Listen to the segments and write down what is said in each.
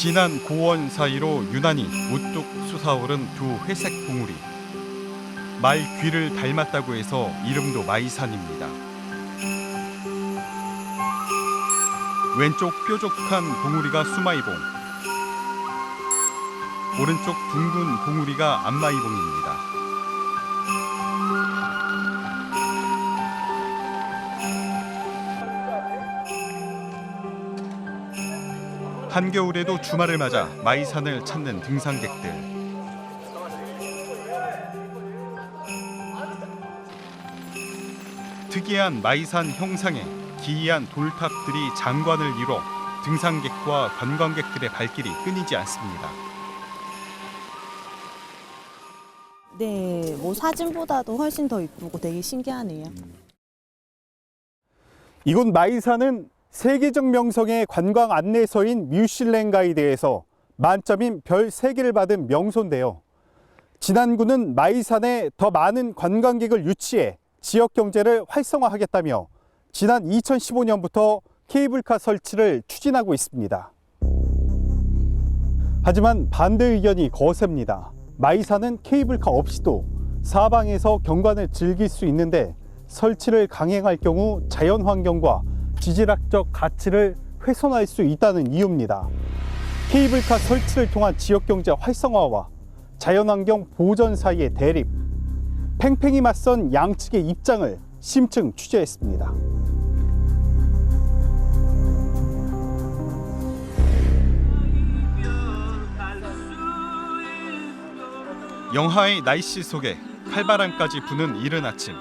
진안 고원 사이로 유난히 우뚝 솟아오른 두 회색 봉우리. 말 귀를 닮았다고 해서 이름도 마이산입니다. 왼쪽 뾰족한 봉우리가 수마이봉, 오른쪽 둥근 봉우리가 안마이봉입니다. 한겨울에도 주말을 맞아 마이산을 찾는 등산객들. 특이한 마이산 형상에 기이한 돌탑들이 장관을 이뤄 등산객과 관광객들의 발길이 끊이지 않습니다. 네, 뭐 사진보다도 훨씬 더 이쁘고 되게 신기하네요. 이곳 마이산은 세계적 명성의 관광 안내서인 뮤슐랭 가이드에서 만점인 별 3개를 받은 명소인데요. 진안군은 마이산에 더 많은 관광객을 유치해 지역 경제를 활성화하겠다며 지난 2015년부터 케이블카 설치를 추진하고 있습니다. 하지만 반대 의견이 거셉니다. 마이산은 케이블카 없이도 사방에서 경관을 즐길 수 있는데 설치를 강행할 경우 자연환경과 지질학적 가치를 훼손할 수 있다는 이유입니다. 케이블카 설치를 통한 지역경제 활성화와 자연환경 보전 사이의 대립, 팽팽히 맞선 양측의 입장을 심층 취재했습니다. 영하의 날씨 속에 칼바람까지 부는 이른 아침.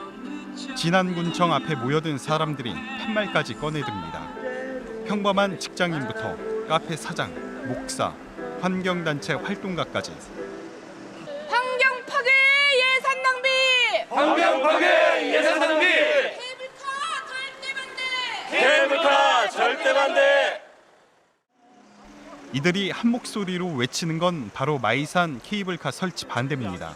진안군청 앞에 모여든 사람들이 팻말까지 꺼내듭니다. 평범한 직장인부터 카페 사장, 목사, 환경단체 활동가까지. 환경 파괴 예산 낭비! 환경 파괴 예산 낭비! 케이블카 절대 반대! 이들이 한 목소리로 외치는 건 바로 마이산 케이블카 설치 반대입니다.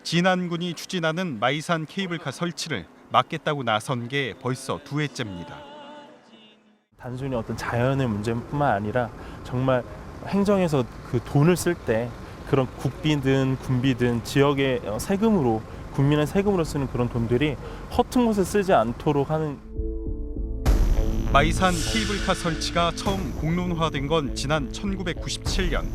진안군이 추진하는 마이산 케이블카 설치를 막겠다고 나선 게 벌써 2회째입니다. 단순히 어떤 자연의 문제뿐만 아니라 정말 행정에서 그 돈을 쓸 때 그런 국비든 군비든 지역의 세금으로 국민의 세금으로 쓰는 그런 돈들이 허튼 곳에 쓰지 않도록 하는. 마이산 케이블카 설치가 처음 공론화된 건 지난 1997년.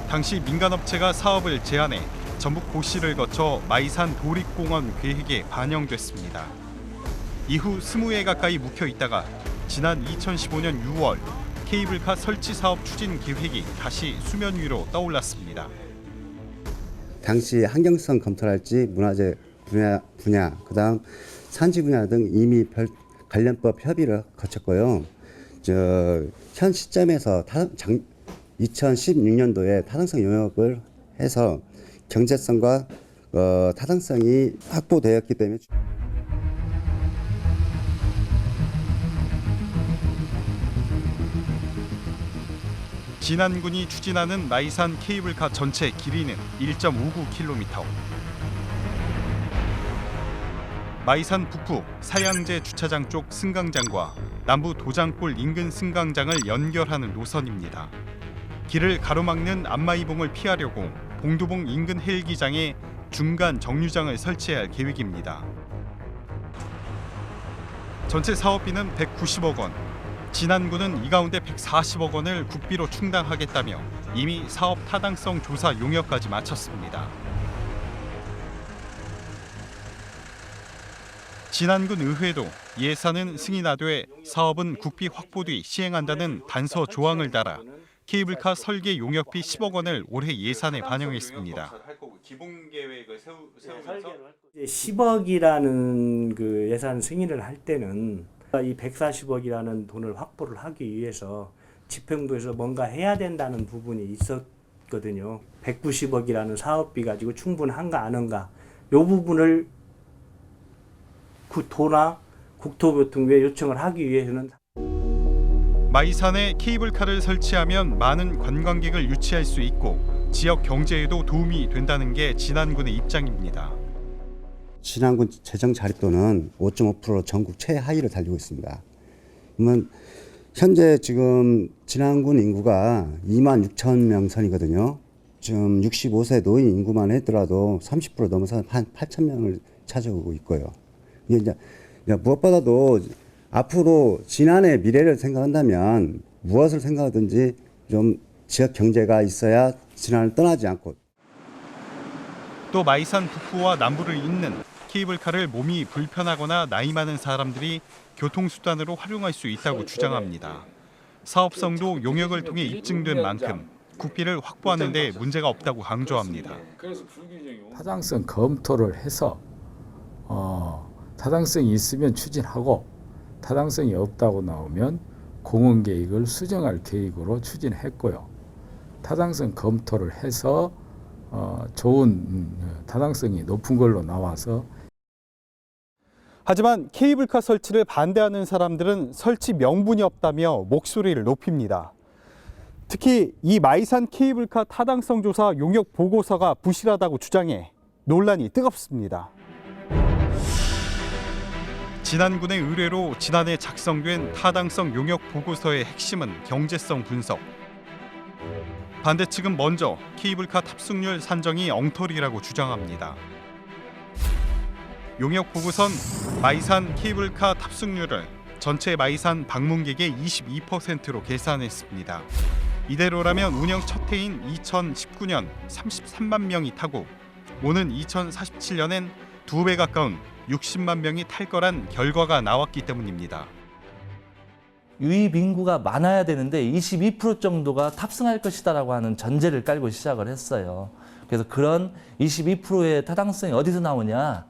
당시 민간업체가 사업을 제안해 전북 고시를 거쳐 마이산 도립공원 계획에 반영됐습니다. 이후 20회 가까이 묵혀 있다가 지난 2015년 6월 케이블카 설치 사업 추진 계획이 다시 수면 위로 떠올랐습니다. 당시 환경성 검토랄지 문화재 분야, 그다음 산지 분야 등 이미 관련법 협의를 거쳤고요. 현 시점에서 2016년도에 타당성 용역을 해서 경제성과 타당성이 확보되었기 때문에 진안군이 추진하는 마이산 케이블카 전체 길이는 1.59km. 마이산 북부 사양제 주차장 쪽 승강장과 남부 도장골 인근 승강장을 연결하는 노선입니다. 길을 가로막는 안마이봉을 피하려고 봉두봉 인근 헬기장에 중간 정류장을 설치할 계획입니다. 전체 사업비는 190억 원. 진안군은 이 가운데 140억 원을 국비로 충당하겠다며 이미 사업 타당성 조사 용역까지 마쳤습니다. 진안군 의회도 예산은 승인하되 사업은 국비 확보 뒤 시행한다는 단서 조항을 달아 케이블카 설계 용역비 10억 원을 올해 예산에 반영했습니다. 기본 계획을 세우면서 10억이라는 그 예산 승인을 할 때는 이 140억이라는 돈을 확보를 하기 위해서 집행부에서 뭔가 해야 된다는 부분이 있었거든요. 190억이라는 사업비 가지고 충분한가 안 한가 이 부분을 구토나 국토교통부에 요청을 하기 위해서는 마이산에 케이블카를 설치하면 많은 관광객을 유치할 수 있고 지역 경제에도 도움이 된다는 게 진안군의 입장입니다. 진안군 재정 자립도는 5.5%로 전국 최하위를 달리고 있습니다. 그러면 현재 지금 진안군 인구가 26,000명 선이거든요. 지금 65세 노인 인구만 했더라도 30% 넘어서 한 8,000명을 차지하고 있고요. 이게 이제 무엇보다도 앞으로 진안의 미래를 생각한다면 무엇을 생각하든지 좀 지역 경제가 있어야 진안을 떠나지 않고. 또 마이산 북부와 남부를 잇는 케이블카를 몸이 불편하거나 나이 많은 사람들이 교통수단으로 활용할 수 있다고 주장합니다. 사업성도 용역을 통해 입증된 만큼 국비를 확보하는 데 문제가 없다고 강조합니다. 타당성 검토를 해서 타당성이 있으면 추진하고 타당성이 없다고 나오면 공원계획을 수정할 계획으로 추진했고요. 타당성 검토를 해서 좋은 타당성이 높은 걸로 나와서 하지만 케이블카 설치를 반대하는 사람들은 설치 명분이 없다며 목소리를 높입니다. 특히 이 마이산 케이블카 타당성 조사 용역 보고서가 부실하다고 주장해 논란이 뜨겁습니다. 진안군의 의뢰로 지난해 작성된 타당성 용역 보고서의 핵심은 경제성 분석. 반대 측은 먼저 케이블카 탑승률 산정이 엉터리라고 주장합니다. 용역 보고선 마이산 케이블카 탑승률을 전체 마이산 방문객의 22%로 계산했습니다. 이대로라면 운영 첫 해인 2019년 33만 명이 타고 오는 2047년엔 2배 가까운 60만 명이 탈 거란 결과가 나왔기 때문입니다. 유입 인구가 많아야 되는데 22% 정도가 탑승할 것이다라고 하는 전제를 깔고 시작을 했어요. 그래서 그런 22%의 타당성이 어디서 나오냐?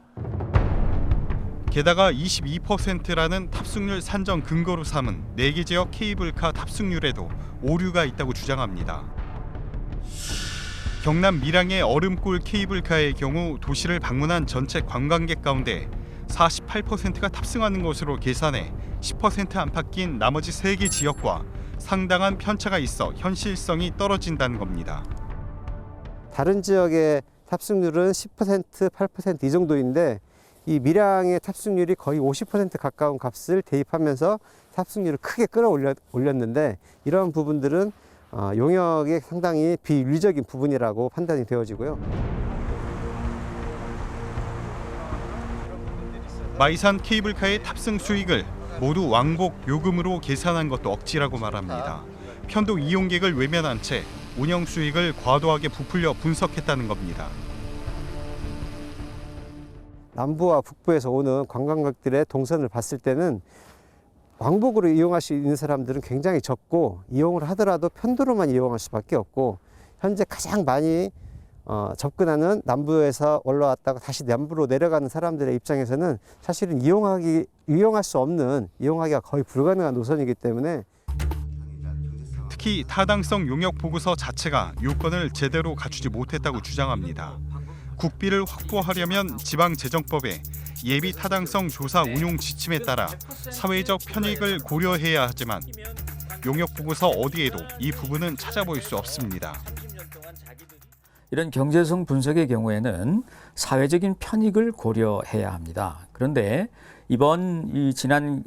게다가 22%라는 탑승률 산정 근거로 삼은 4개 지역 케이블카 탑승률에도 오류가 있다고 주장합니다. 경남 밀양의 얼음골 케이블카의 경우 도시를 방문한 전체 관광객 가운데 48%가 탑승하는 것으로 계산해 10% 안팎 낀 나머지 3개 지역과 상당한 편차가 있어 현실성이 떨어진다는 겁니다. 다른 지역의 탑승률은 10%, 8% 이 정도인데 이 밀양의 탑승률이 거의 50% 가까운 값을 대입하면서 탑승률을 크게 끌어올렸는데 이런 부분들은 용역에 상당히 비윤리적인 부분이라고 판단이 되어지고요. 마이산 케이블카의 탑승 수익을 모두 왕복 요금으로 계산한 것도 억지라고 말합니다. 편도 이용객을 외면한 채 운영 수익을 과도하게 부풀려 분석했다는 겁니다. 남부와 북부에서 오는 관광객들의 동선을 봤을 때는 왕복으로 이용할 수 있는 사람들은 굉장히 적고 이용을 하더라도 편도로만 이용할 수밖에 없고 현재 가장 많이 접근하는 남부에서 올라왔다가 다시 남부로 내려가는 사람들의 입장에서는 사실은 이용할 수 없는, 이용하기가 거의 불가능한 노선이기 때문에 특히 타당성 용역 보고서 자체가 요건을 제대로 갖추지 못했다고 주장합니다. 국비를 확보하려면 지방재정법에 예비 타당성 조사 운용 지침에 따라 사회적 편익을 고려해야 하지만 용역 보고서 어디에도 이 부분은 찾아볼 수 없습니다. 이런 경제성 분석의 경우에는 사회적인 편익을 고려해야 합니다. 그런데 이번 지난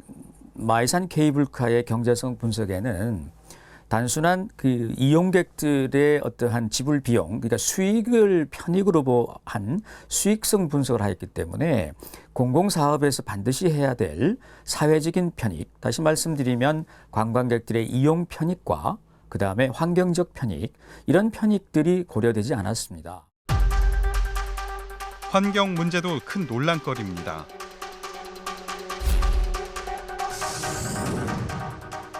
마이산 케이블카의 경제성 분석에는 단순한 그 이용객들의 어떠한 지불 비용, 그러니까 수익을 편익으로 한 수익성 분석을 하였기 때문에 공공사업에서 반드시 해야 될 사회적인 편익, 다시 말씀드리면 관광객들의 이용 편익과 그 다음에 환경적 편익, 이런 편익들이 고려되지 않았습니다. 환경 문제도 큰 논란거리입니다.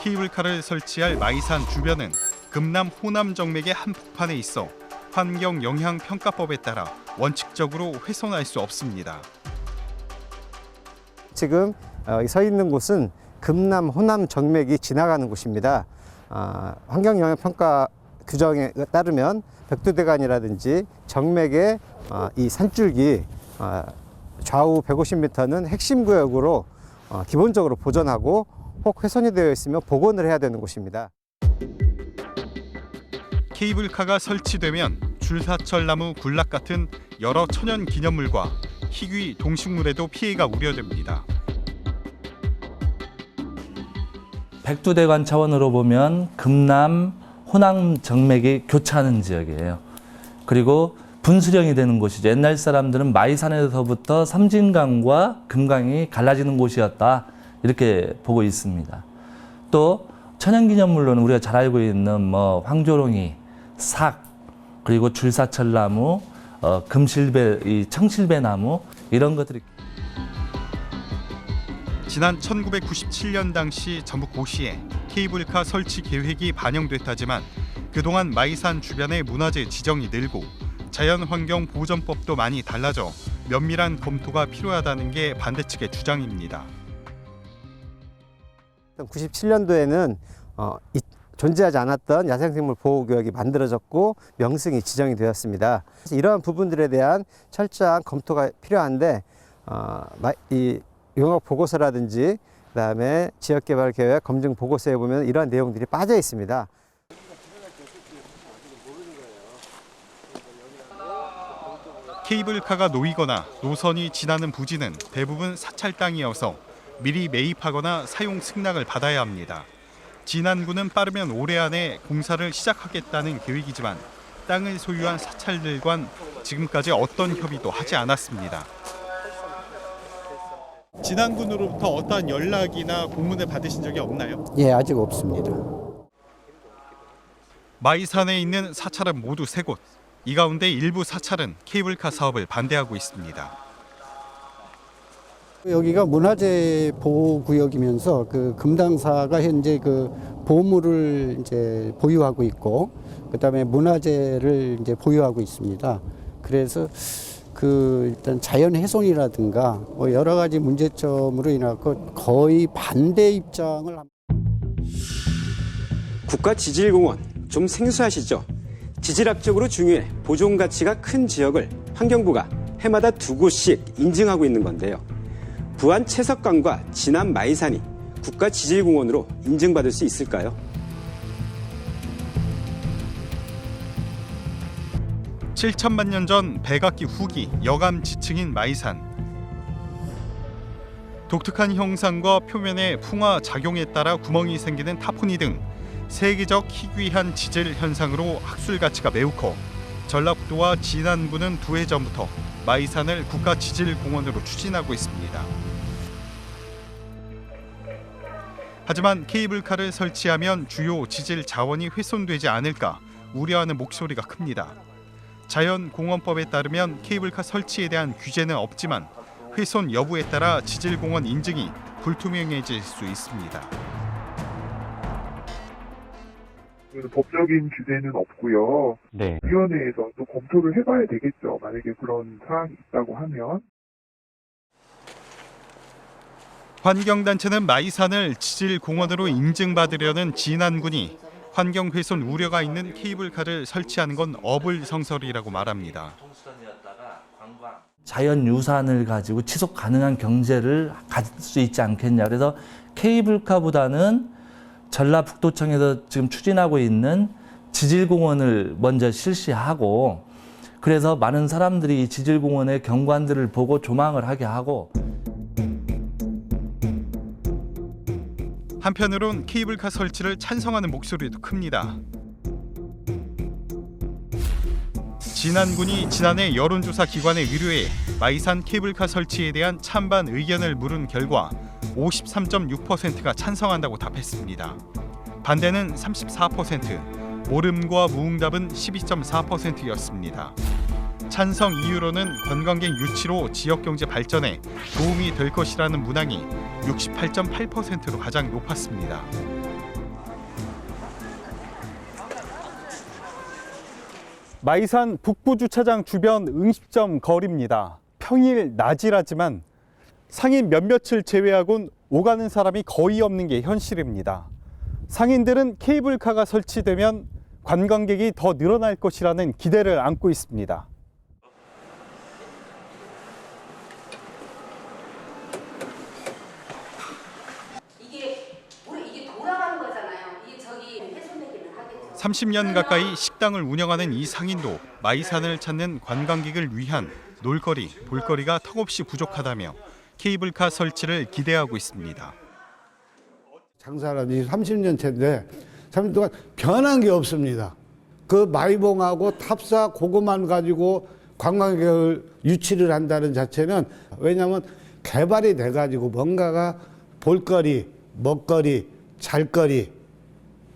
케이블카를 설치할 마이산 주변은 금남 호남 정맥의 한복판에 있어 환경영향평가법에 따라 원칙적으로 훼손할 수 없습니다. 지금 서 있는 곳은 금남 호남 정맥이 지나가는 곳입니다. 환경영향평가 규정에 따르면 벽두대간이라든지 정맥의 이 산줄기 좌우 150m는 핵심 구역으로 기본적으로 보존하고 혹 훼손이 되어 있으면 복원을 해야 되는 곳입니다. 케이블카가 설치되면 줄사철 나무 군락 같은 여러 천연 기념물과 희귀 동식물에도 피해가 우려됩니다. 백두대간 차원으로 보면 금남, 호남 정맥이 교차하는 지역이에요. 그리고 분수령이 되는 곳이죠. 옛날 사람들은 마이산에서부터 섬진강과 금강이 갈라지는 곳이었다. 이렇게 보고 있습니다. 또 천연기념물로는 우리가 잘 알고 있는 뭐 황조롱이, 삭, 그리고 줄사철나무, 금실배, 이 청실배나무 이런 것들이. 지난 1997년 당시 전북 고시에 케이블카 설치 계획이 반영됐다지만 그동안 마이산 주변의 문화재 지정이 늘고 자연환경보전법도 많이 달라져 면밀한 검토가 필요하다는 게 반대 측의 주장입니다. 97년도에는 존재하지 않았던 야생생물 보호구역이 만들어졌고 명승이 지정이 되었습니다. 이러한 부분들에 대한 철저한 검토가 필요한데 이 용역 보고서라든지 그다음에 지역개발계획 검증 보고서에 보면 이러한 내용들이 빠져 있습니다. 케이블카가 놓이거나 노선이 지나는 부지는 대부분 사찰 땅이어서 미리 매입하거나 사용 승낙을 받아야 합니다. 진안군은 빠르면 올해 안에 공사를 시작하겠다는 계획이지만 땅을 소유한 사찰들과는 지금까지 어떤 협의도 하지 않았습니다. 진안군으로부터 어떠한 연락이나 공문을 받으신 적이 없나요? 예, 아직 없습니다. 마이산에 있는 사찰은 모두 3곳. 이 가운데 일부 사찰은 케이블카 사업을 반대하고 있습니다. 여기가 문화재 보호구역이면서 그 금당사가 현재 그 보물을 이제 보유하고 있고, 그다음에 문화재를 이제 보유하고 있습니다. 그래서 그 일단 자연 훼손이라든가 뭐 여러 가지 문제점으로 인하고 거의 반대 입장을. 국가지질공원 좀 생소하시죠? 지질학적으로 중요해 보존 가치가 큰 지역을 환경부가 해마다 2곳씩 인증하고 있는 건데요. 부안 채석강과 진안 마이산이 국가지질공원으로 인증받을 수 있을까요? (7천만 년) 전 백악기 후기 여감 지층인 마이산. 독특한 형상과 표면의 풍화 작용에 따라 구멍이 생기는 타포니 등 세계적 희귀한 지질 현상으로 학술 가치가 매우 커 전라북도와 진안군은 2해 전부터 마이산을 국가지질공원으로 추진하고 있습니다. 하지만 케이블카를 설치하면 주요 지질 자원이 훼손되지 않을까 우려하는 목소리가 큽니다. 자연공원법에 따르면 케이블카 설치에 대한 규제는 없지만 훼손 여부에 따라 지질공원 인증이 불투명해질 수 있습니다. 법적인 규제는 없고요. 네. 위원회에서 또 검토를 해봐야 되겠죠. 만약에 그런 사항이 있다고 하면. 환경단체는 마이산을 지질공원으로 인증받으려는 진안군이 환경훼손 우려가 있는 케이블카를 설치하는 건 어불성설이라고 말합니다. 자연유산을 가지고 지속 가능한 경제를 가질 수 있지 않겠냐. 그래서 케이블카보다는 전라북도청에서 지금 추진하고 있는 지질공원을 먼저 실시하고, 그래서 많은 사람들이 이 지질공원의 경관들을 보고 조망을 하게 하고. 한편으론 케이블카 설치를 찬성하는 목소리도 큽니다. 진안군이 지난해 여론조사 기관에 의뢰해 마이산 케이블카 설치에 대한 찬반 의견을 물은 결과 53.6%가 찬성한다고 답했습니다. 반대는 34%, 모름과 무응답은 12.4%였습니다. 찬성 이유로는 관광객 유치로 지역경제 발전에 도움이 될 것이라는 문항이 68.8%로 가장 높았습니다. 마이산 북부주차장 주변 음식점 거리입니다. 평일 낮이라지만 상인 몇몇을 제외하곤 오가는 사람이 거의 없는 게 현실입니다. 상인들은 케이블카가 설치되면 관광객이 더 늘어날 것이라는 기대를 안고 있습니다. 이게 돌아가는 거잖아요. 이게 저기 훼손되기는 하겠죠. 30년 가까이 식당을 운영하는 이 상인도 마이산을 찾는 관광객을 위한 놀거리, 볼거리가 턱없이 부족하다며 케이블카 설치를 기대하고 있습니다. 장사한 지 30년째인데 30년 동안 변한 게 없습니다. 그 마이봉하고 탑사 그것만 가지고 관광객을 유치를 한다는 자체는 왜냐하면 개발이 돼가지고 뭔가가 볼거리, 먹거리, 잘거리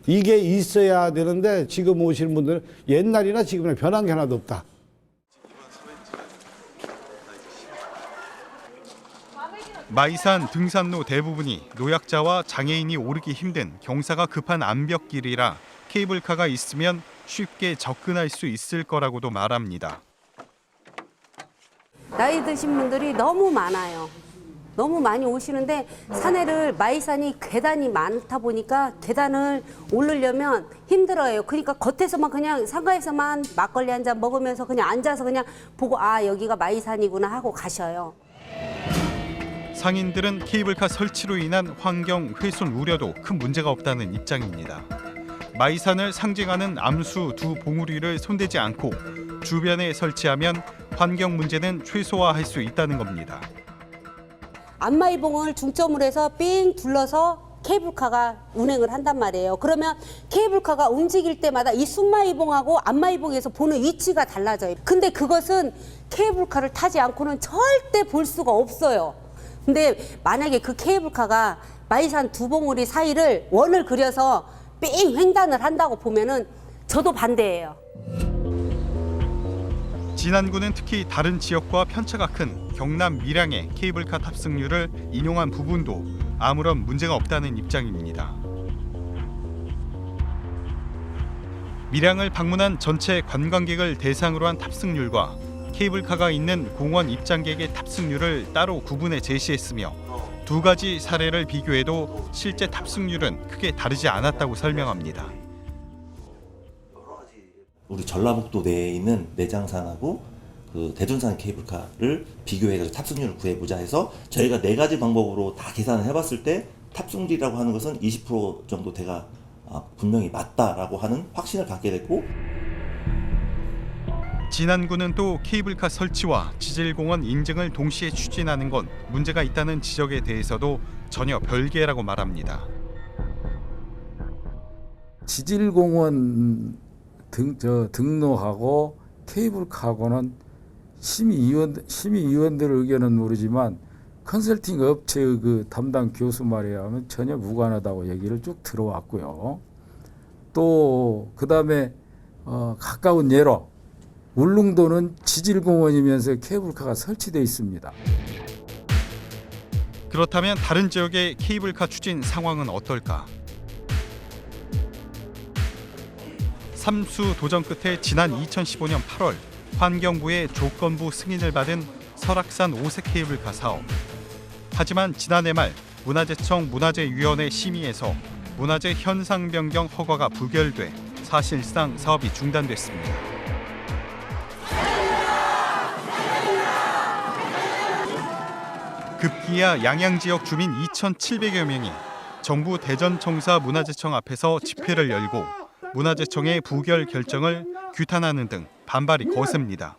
이게 있어야 되는데 지금 오시는 분들은 옛날이나 지금이나 변한 게 하나도 없다. 마이산 등산로 대부분이 노약자와 장애인이 오르기 힘든 경사가 급한 암벽길이라 케이블카가 있으면 쉽게 접근할 수 있을 거라고도 말합니다. 나이 드신 분들이 너무 많아요. 너무 많이 오시는데 산에를 마이산이 계단이 많다 보니까 계단을 오르려면 힘들어요. 그러니까 겉에서만 그냥 상가에서만 막걸리 한 잔 먹으면서 그냥 앉아서 그냥 보고 아 여기가 마이산이구나 하고 가셔요. 상인들은 케이블카 설치로 인한 환경 훼손 우려도 큰 문제가 없다는 입장입니다. 마이산을 상징하는 암수 두 봉우리를 손대지 않고 주변에 설치하면 환경 문제는 최소화할 수 있다는 겁니다. 안마이봉을 중점으로 해서 삥 둘러서 케이블카가 운행을 한단 말이에요. 그러면 케이블카가 움직일 때마다 이 순마이봉하고 안마이봉에서 보는 위치가 달라져요. 근데 그것은 케이블카를 타지 않고는 절대 볼 수가 없어요. 근데 만약에 그 케이블카가 마이산 두 봉우리 사이를 원을 그려서 삥 횡단을 한다고 보면은 저도 반대예요. 진안군은 특히 다른 지역과 편차가 큰 경남 밀양의 케이블카 탑승률을 인용한 부분도 아무런 문제가 없다는 입장입니다. 밀양을 방문한 전체 관광객을 대상으로 한 탑승률과 케이블카가 있는 공원 입장객의 탑승률을 따로 구분해 제시했으며 두 가지 사례를 비교해도 실제 탑승률은 크게 다르지 않았다고 설명합니다. 우리 전라북도 내에 있는 내장산하고 그 대둔산 케이블카를 비교해서 탑승률을 구해보자 해서 저희가 4가지 방법으로 다 계산을 해봤을 때 탑승률이라고 하는 것은 20% 정도 대가 분명히 맞다라고 하는 확신을 갖게 됐고, 진안군은 또 케이블카 설치와 지질공원 인증을 동시에 추진하는 건 문제가 있다는 지적에 대해서도 전혀 별개라고 말합니다. 지질공원 등록하고 케이블카하고는 심의위원들 의견은 모르지만 컨설팅 업체의 그 담당 교수 말에 하면 전혀 무관하다고 얘기를 쭉 들어왔고요. 또 그다음에 가까운 예로 울릉도는 지질공원이면서 케이블카가 설치되어 있습니다. 그렇다면 다른 지역의 케이블카 추진 상황은 어떨까? 삼수 도전 끝에 지난 2015년 8월 환경부의 조건부 승인을 받은 설악산 5색 케이블카 사업. 하지만 지난해 말 문화재청 문화재위원회 심의에서 문화재 현상 변경 허가가 부결돼 사실상 사업이 중단됐습니다. 급기야 양양 지역 주민 2,700여 명이 정부 대전청사 문화재청 앞에서 집회를 열고 문화재청의 부결 결정을 규탄하는 등 반발이 거셉니다.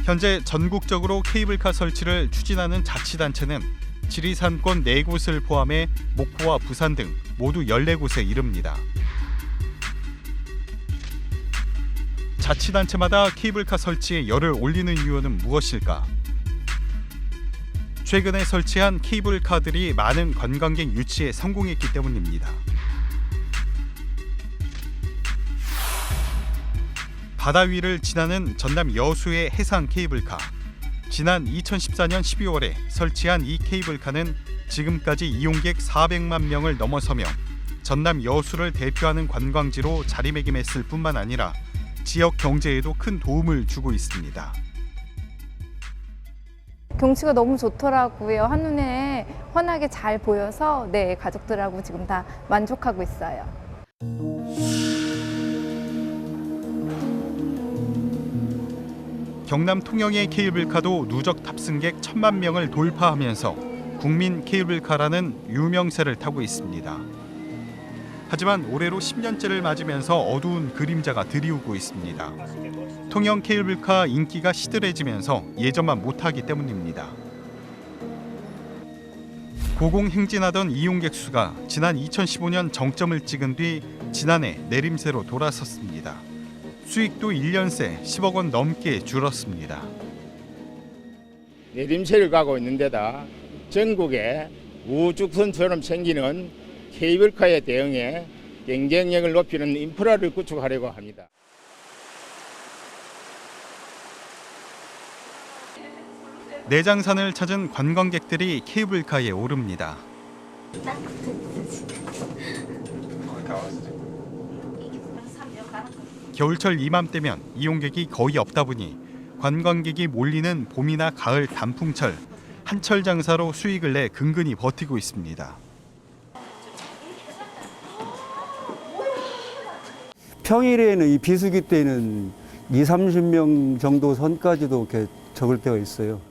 현재 전국적으로 케이블카 설치를 추진하는 자치단체는 지리산권 4곳을 포함해 목포와 부산 등 모두 14곳에 이릅니다. 자치단체마다 케이블카 설치에 열을 올리는 이유는 무엇일까? 최근에 설치한 케이블카들이 많은 관광객 유치에 성공했기 때문입니다. 바다 위를 지나는 전남 여수의 해상 케이블카. 지난 2014년 12월에 설치한 이 케이블카는 지금까지 이용객 400만 명을 넘어서며 전남 여수를 대표하는 관광지로 자리매김했을 뿐만 아니라 지역 경제에도 큰 도움을 주고 있습니다. 경치가 너무 좋더라고요. 한눈에 환하게 잘 보여서 네, 가족들하고 지금 다 만족하고 있어요. 경남 통영의 케이블카도 누적 탑승객 1,000만 명을 돌파하면서 국민 케이블카라는 유명세를 타고 있습니다. 하지만 올해로 10년째를 맞으면서 어두운 그림자가 드리우고 있습니다. 통영 케이블카 인기가 시들해지면서 예전만 못하기 때문입니다. 고공행진하던 이용객 수가 지난 2015년 정점을 찍은 뒤 지난해 내림세로 돌아섰습니다. 수익도 1년 새 10억 원 넘게 줄었습니다. 내림세를 가고 있는 데다 전국에 우주선처럼 생기는 케이블카에 대응해 경쟁력을 높이는 인프라를 구축하려고 합니다. 내장산을 찾은 관광객들이 케이블카에 오릅니다. 겨울철 이맘때면 이용객이 거의 없다 보니 관광객이 몰리는 봄이나 가을 단풍철, 한철 장사로 수익을 내 근근히 버티고 있습니다. 평일에는 이 비수기 때는 20-30명 정도 선까지도 이렇게 적을 때가 있어요.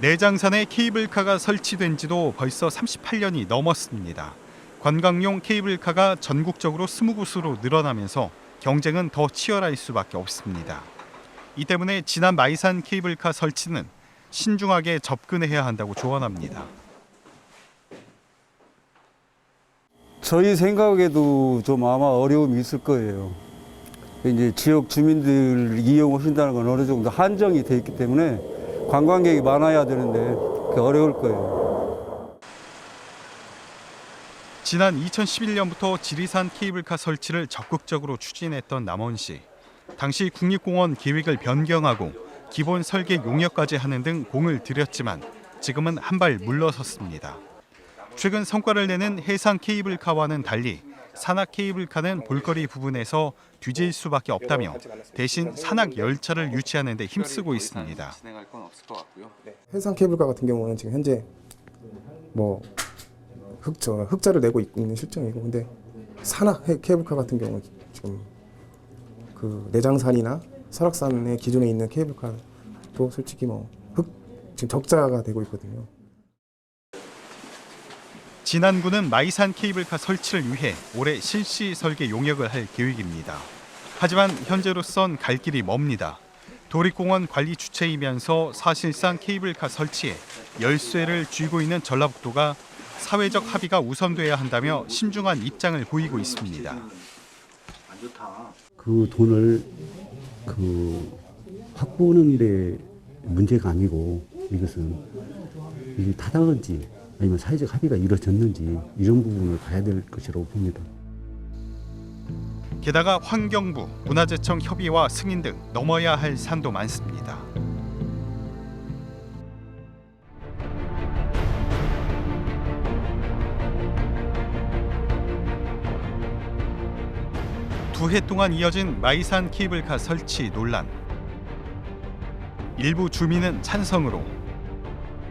내장산에 케이블카가 설치된 지도 벌써 38년이 넘었습니다. 관광용 케이블카가 전국적으로 20곳으로 늘어나면서 경쟁은 더 치열할 수밖에 없습니다. 이 때문에 지난 마이산 케이블카 설치는 신중하게 접근해야 한다고 조언합니다. 저희 생각에도 좀 아마 어려움이 있을 거예요. 이제 지역 주민들 이용하신다는 건 어느 정도 한정이 돼 있기 때문에 관광객이 많아야 되는데 그게 어려울 거예요. 지난 2011년부터 지리산 케이블카 설치를 적극적으로 추진했던 남원시. 당시 국립공원 계획을 변경하고 기본 설계 용역까지 하는 등 공을 들였지만 지금은 한 발 물러섰습니다. 최근 성과를 내는 해상 케이블카와는 달리 산악 케이블카는 볼거리 부분에서 뒤질 수밖에 없다며 대신 산악 열차를 유치하는 데 힘쓰고 있습니다. 해상 케이블카 같은 경우는 지금 현재 뭐 흑자를 내고 있는 실정이고, 근데 산악 케이블카 같은 경우는 지금 그 내장산이나 설악산의 기존에 있는 케이블카도 솔직히 지금 적자가 되고 있거든요. 진안군은 마이산 케이블카 설치를 위해 올해 실시 설계 용역을 할 계획입니다. 하지만 현재로선 갈 길이 멉니다. 도립공원 관리 주체이면서 사실상 케이블카 설치에 열쇠를 쥐고 있는 전라북도가 사회적 합의가 우선돼야 한다며 신중한 입장을 보이고 있습니다. 그 돈을 확보하는데 문제가 아니고 이것은 이게 타당한지 아니면 사회적 합의가 이루어졌는지 이런 부분을 봐야 될 것이라고 봅니다. 게다가 환경부, 문화재청 협의와 승인 등 넘어야 할 산도 많습니다. 두 해 동안 이어진 마이산 케이블카 설치 논란. 일부 주민은 찬성으로.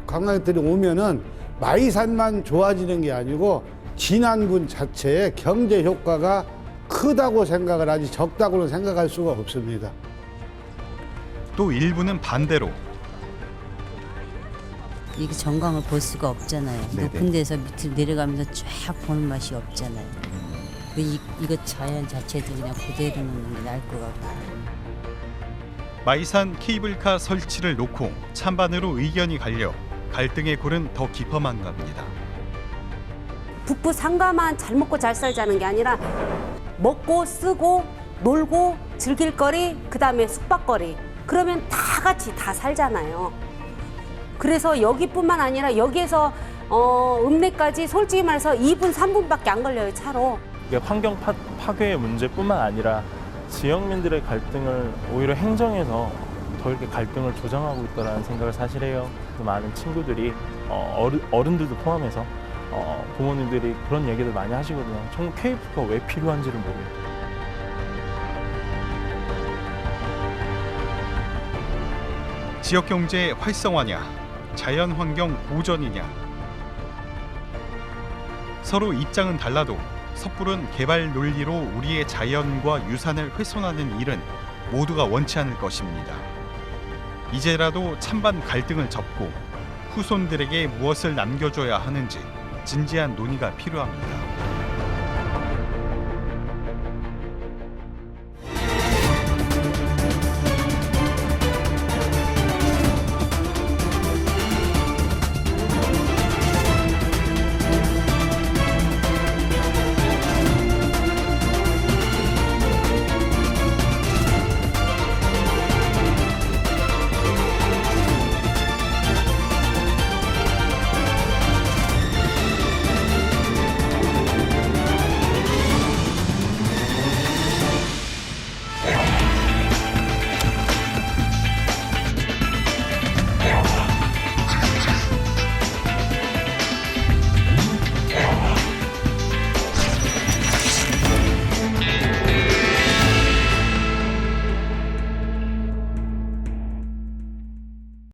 관광객들이 오면은 마이산만 좋아지는 게 아니고 진안군 자체의 경제 효과가 크다고 생각을 하지 적다고는 생각할 수가 없습니다. 또 일부는 반대로. 이게 전광을 볼 수가 없잖아요. 네네. 높은 데서 밑으로 내려가면서 쫙 보는 맛이 없잖아요. 이거 자연 자체도 그냥 그대로 놓는 게 나을 것 같고. 마이산 케이블카 설치를 놓고 찬반으로 의견이 갈려 갈등의 골은 더 깊어만 갑니다. 북부 상가만 잘 먹고 잘 살자는 게 아니라 먹고 쓰고 놀고 즐길 거리, 그다음에 숙박거리, 그러면 다 같이 다 살잖아요. 그래서 여기뿐만 아니라 여기에서 읍내까지 솔직히 말해서 2분, 3분밖에 안 걸려요, 차로. 이게 환경 파괴의 문제뿐만 아니라 지역민들의 갈등을 오히려 행정에서 더 이렇게 갈등을 조장하고 있다는 생각을 사실 해요. 많은 친구들이 어른들도 포함해서 부모님들이 그런 얘기를 많이 하시거든요. 정말 케이블카가 왜 필요한지를 모릅니다. 지역 경제 활성화냐, 자연 환경 보전이냐. 서로 입장은 달라도 섣부른 개발 논리로 우리의 자연과 유산을 훼손하는 일은 모두가 원치 않을 것입니다. 이제라도 찬반 갈등을 접고 후손들에게 무엇을 남겨줘야 하는지 진지한 논의가 필요합니다.